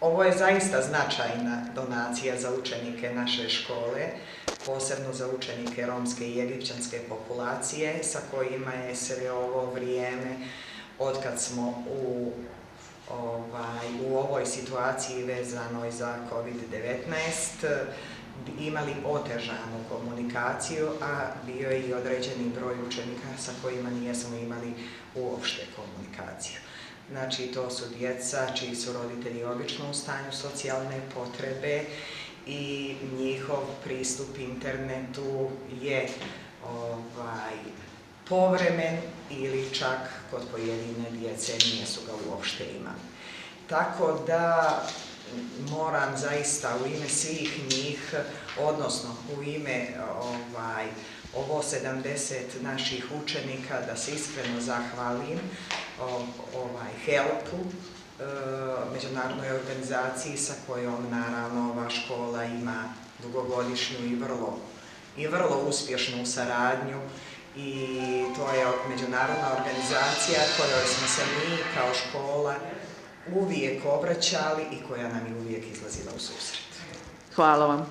Ovo je zaista značajna donacija za učenike naše škole, posebno za učenike romske i egipćanske populacije sa kojima je sve ovo vrijeme, otkad smo u ovoj situaciji vezanoj za COVID-19, imali otežanu komunikaciju, a bio je i određeni broj učenika sa kojima nismo imali uopšte komunikaciju. Znači, to su djeca čiji su roditelji obično u stanju socijalne potrebe i njihov pristup internetu je povremen ili čak kod pojedine djece nisu ga uopšte imali. Tako da moram zaista u ime svih njih, odnosno u ime ovo 70 naših učenika, da se iskreno zahvalim HELP-u, međunarodnoj organizaciji sa kojom naravno ova škola ima dugogodišnju i vrlo uspješnu saradnju, i to je međunarodna organizacija kojoj smo se mi kao škola uvijek obraćali i koja nam je uvijek izlazila u susret. Hvala vam.